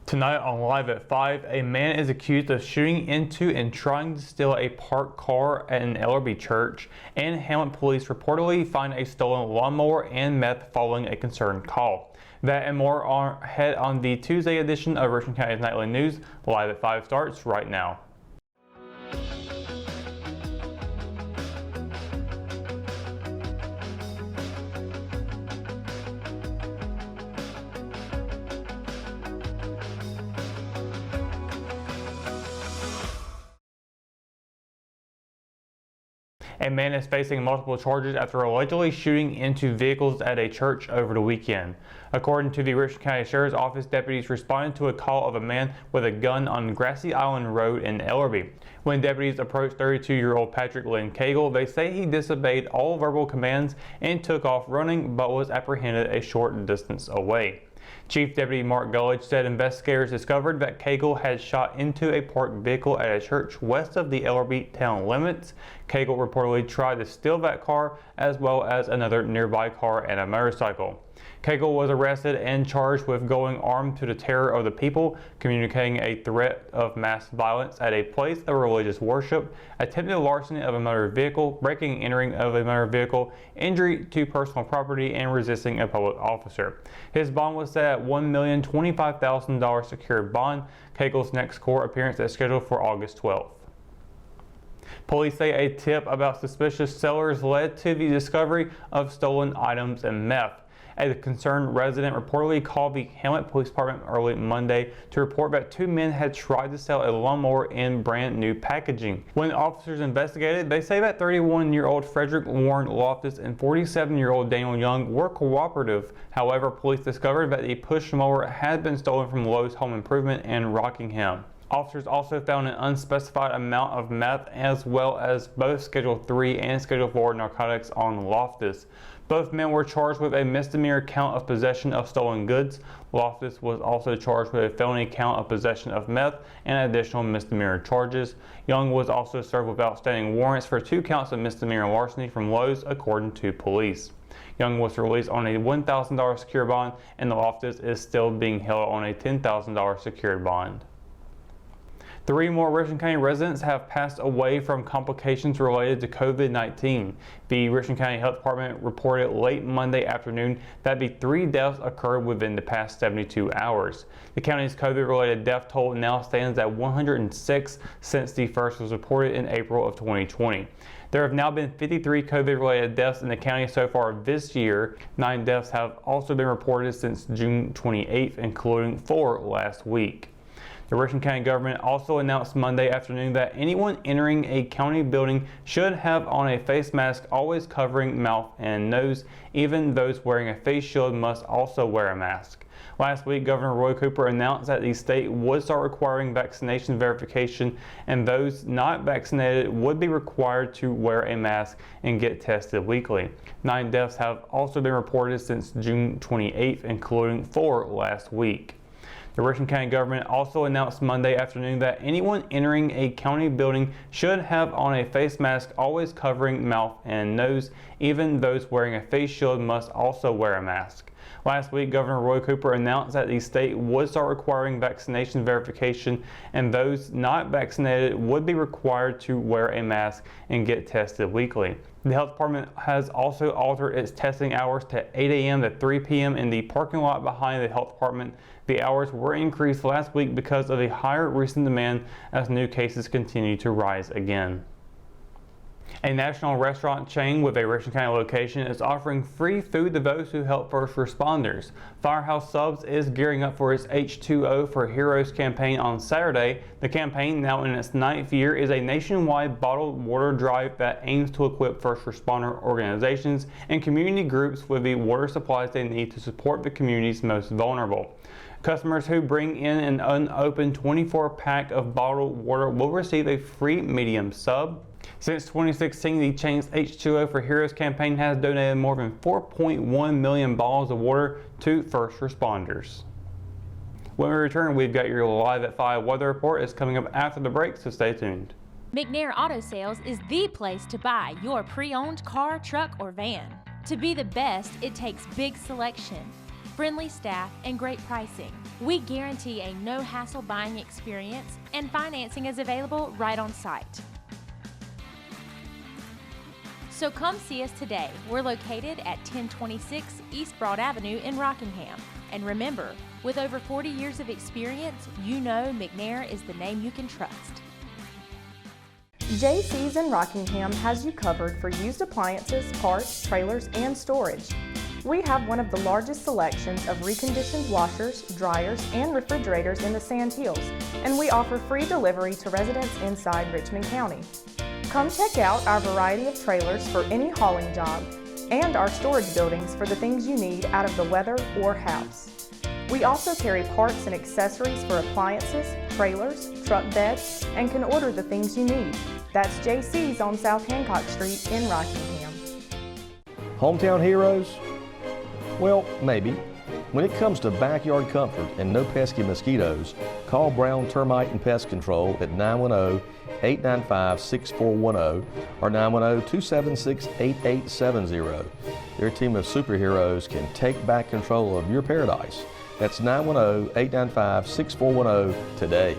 Tonight on Live at 5, a man is accused of shooting into and trying to steal a parked car at an Ellerbe church, and Hamlet police reportedly find a stolen lawnmower and meth following a concerned call. That and more are ahead on the Tuesday edition of Richland County's Nightly News. Live at 5 starts right now. A man is facing multiple charges after allegedly shooting into vehicles at a church over the weekend. According to the Richland County Sheriff's Office, deputies responded to a call of a man with a gun on Grassy Island Road in Ellerbe. When deputies approached 32-year-old Patrick Lynn Cagle, they say he disobeyed all verbal commands and took off running, but was apprehended a short distance away. Chief Deputy Mark Gulledge said investigators discovered that Cagle had shot into a parked vehicle at a church west of the Ellerbe town limits. Cagle reportedly tried to steal that car as well as another nearby car and a motorcycle. Cagle was arrested and charged with going armed to the terror of the people, communicating a threat of mass violence at a place of religious worship, attempted larceny of a motor vehicle, breaking and entering of a motor vehicle, injury to personal property, and resisting a public officer. His bond was set at $1,025,000 secured bond. Cagle's next court appearance is scheduled for August 12th. Police say a tip about suspicious sellers led to the discovery of stolen items and meth. A concerned resident reportedly called the Hamlet Police Department early Monday to report that two men had tried to sell a lawnmower in brand new packaging. When officers investigated, they say that 31-year-old Frederick Warren Loftus and 47-year-old Daniel Young were cooperative. However, police discovered that the push mower had been stolen from Lowe's Home Improvement in Rockingham. Officers also found an unspecified amount of meth as well as both Schedule 3 and Schedule 4 narcotics on Loftus. Both men were charged with a misdemeanor count of possession of stolen goods. Loftus was also charged with a felony count of possession of meth and additional misdemeanor charges. Young was also served with outstanding warrants for 2 counts of misdemeanor larceny from Lowe's, according to police. Young was released on a $1,000 secured bond, and Loftus is still being held on a $10,000 secured bond. 3 more Richland County residents have passed away from complications related to COVID-19. The Richland County Health Department reported late Monday afternoon that the 3 deaths occurred within the past 72 hours. The county's COVID-related death toll now stands at 106 since the first was reported in April of 2020. There have now been 53 COVID-related deaths in the county so far this year. 9 deaths have also been reported since June 28th, including 4 last week. The Richland County government also announced Monday afternoon that anyone entering a county building should have on a face mask always covering mouth and nose. Even those wearing a face shield must also wear a mask. Last week, Governor Roy Cooper announced that the state would start requiring vaccination verification, and those not vaccinated would be required to wear a mask and get tested weekly. 9 deaths have also been reported since June 28th, including 4 last week. The Richland County government also announced Monday afternoon that anyone entering a county building should have on a face mask always covering mouth and nose. Even those wearing a face shield must also wear a mask. Last week, Governor Roy Cooper announced that the state would start requiring vaccination verification, and those not vaccinated would be required to wear a mask and get tested weekly. The health department has also altered its testing hours to 8 a.m. to 3 p.m. in the parking lot behind the health department. The hours were increased last week because of a higher recent demand as new cases continue to rise again. A national restaurant chain with a Richland County location is offering free food to those who help first responders. Firehouse Subs is gearing up for its H2O for Heroes campaign on Saturday. The campaign, now in its 9th year, is a nationwide bottled water drive that aims to equip first responder organizations and community groups with the water supplies they need to support the community's most vulnerable. Customers who bring in an unopened 24-pack of bottled water will receive a free medium sub. Since 2016, the chain's H2O for Heroes campaign has donated more than 4.1 million bottles of water to first responders. When we return, we've got your Live at 5 weather report. It's coming up after the break, so stay tuned. McNair Auto Sales is the place to buy your pre-owned car, truck, or van. To be the best, it takes big selection. friendly staff, and great pricing. We guarantee a no-hassle buying experience, and financing is available right on site. So come see us today. We're located at 1026 East Broad Avenue in Rockingham. And remember, with over 40 years of experience, you know McNair is the name you can trust. JC's in Rockingham has you covered for used appliances, parts, trailers, and storage. We have one of the largest selections of reconditioned washers, dryers, and refrigerators in the Sand Hills, and we offer free delivery to residents inside Richmond County. Come check out our variety of trailers for any hauling job and our storage buildings for the things you need out of the weather or house. We also carry parts and accessories for appliances, trailers, truck beds, and can order the things you need. That's JC's on South Hancock Street in Rockingham. Hometown heroes? Well, maybe. When it comes to backyard comfort and no pesky mosquitoes, call Brown Termite and Pest Control at 910-895-6410 or 910-276-8870. Their team of superheroes can take back control of your paradise. That's 910-895-6410 today.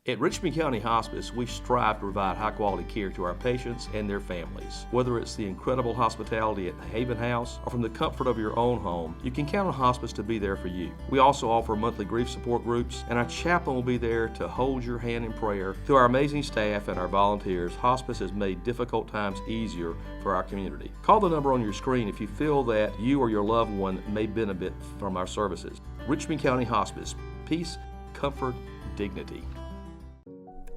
At Richmond County Hospice, we strive to provide high-quality care to our patients and their families. Whether it's the incredible hospitality at the Haven House or from the comfort of your own home, you can count on hospice to be there for you. We also offer monthly grief support groups, and our chaplain will be there to hold your hand in prayer. Through our amazing staff and our volunteers, hospice has made difficult times easier for our community. Call the number on your screen if you feel that you or your loved one may benefit from our services. Richmond County Hospice. Peace, comfort, dignity.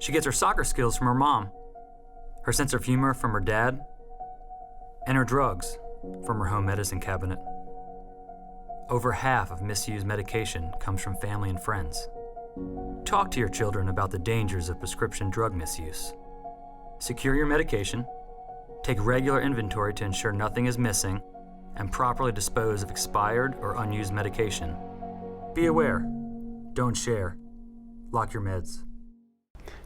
She gets her soccer skills from her mom, her sense of humor from her dad, and her drugs from her home medicine cabinet. Over half of misused medication comes from family and friends. Talk to your children about the dangers of prescription drug misuse. Secure your medication, take regular inventory to ensure nothing is missing, and properly dispose of expired or unused medication. Be aware. Don't share. Lock your meds.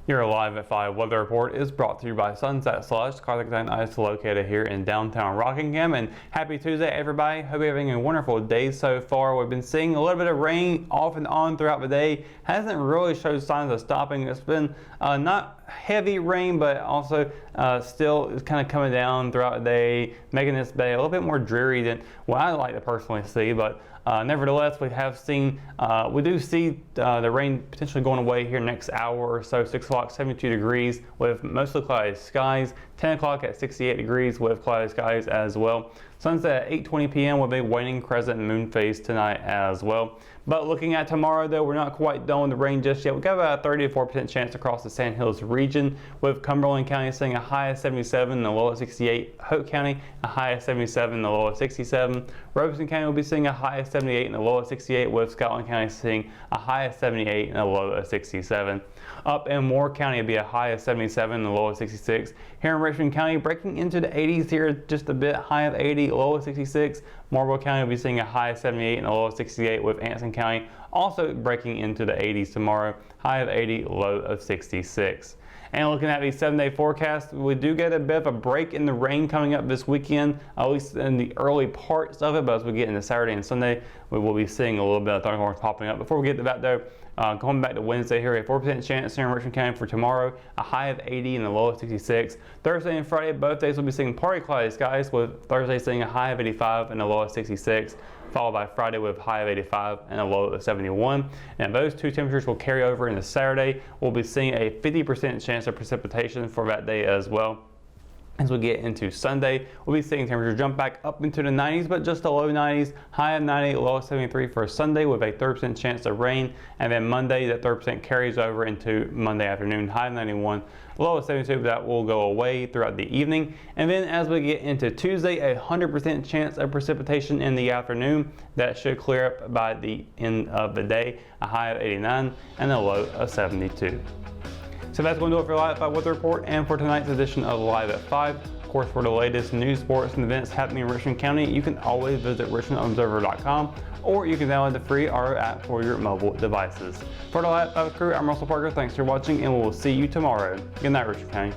Your Live at 5 weather report is brought to you by Sunset Slush, Cardiac Ice located here in downtown Rockingham. And happy Tuesday, everybody. Hope you're having a wonderful day so far. We've been seeing a little bit of rain off and on throughout the day. Hasn't really showed signs of stopping. It's been not heavy rain, but also still is kind of coming down throughout the day, making this day a little bit more dreary than what I like to personally see. But nevertheless, we do see the rain potentially going away here next hour or so. 6 o'clock, 72 degrees with mostly cloudy skies. 10 o'clock at 68 degrees with cloudy skies as well. Sunset at 8:20 p.m. with a waning crescent moon phase tonight as well. But looking at tomorrow, though, we're not quite done with the rain just yet. We've got about a 30 to 4% chance across the Sand Hills region, with Cumberland County seeing a high of 77 and a low of 68. Hope County, a high of 77 and a low of 67. Robeson County will be seeing a high of 78 and a low of 68, with Scotland County seeing a high of 78 and a low of 67. Up in Moore County, it'll be a high of 77 and a low of 66. Here in Richmond County, breaking into the 80s here, just a bit, high of 80, low of 66. Marlborough County will be seeing a high of 78 and a low of 68, with Anson County also breaking into the 80s tomorrow, high of 80, low of 66. And looking at the 7-day forecast, we do get a bit of a break in the rain coming up this weekend, at least in the early parts of it. But as we get into Saturday and Sunday, we will be seeing a little bit of thunderstorms popping up. Before we get to that, though, going back to Wednesday here, a 4% chance here in Richmond County for tomorrow, a high of 80 and a low of 66. Thursday and Friday, both days will be seeing partly cloudy skies, with Thursday seeing a high of 85 and a low of 66. Followed by Friday with a high of 85 and a low of 71. And those two temperatures will carry over into Saturday. We'll be seeing a 50% chance of precipitation for that day as well. As we get into Sunday, we'll be seeing temperatures jump back up into the 90s, but just the low 90s, high of 90, low of 73 for Sunday with a 30% chance of rain. And then Monday, that 30% carries over into Monday afternoon, high of 91, low of 72, but that will go away throughout the evening. And then as we get into Tuesday, a 100% chance of precipitation in the afternoon. That should clear up by the end of the day, a high of 89 and a low of 72. So that's going to do it for Live at 5 Weather Report and for tonight's edition of Live at 5. Of course, for the latest news, sports, and events happening in Richmond County, you can always visit richmondobserver.com, or you can download the free RO app for your mobile devices. For the Live at 5 crew, I'm Russell Parker. Thanks for watching, and we'll see you tomorrow. Good night, Richmond County.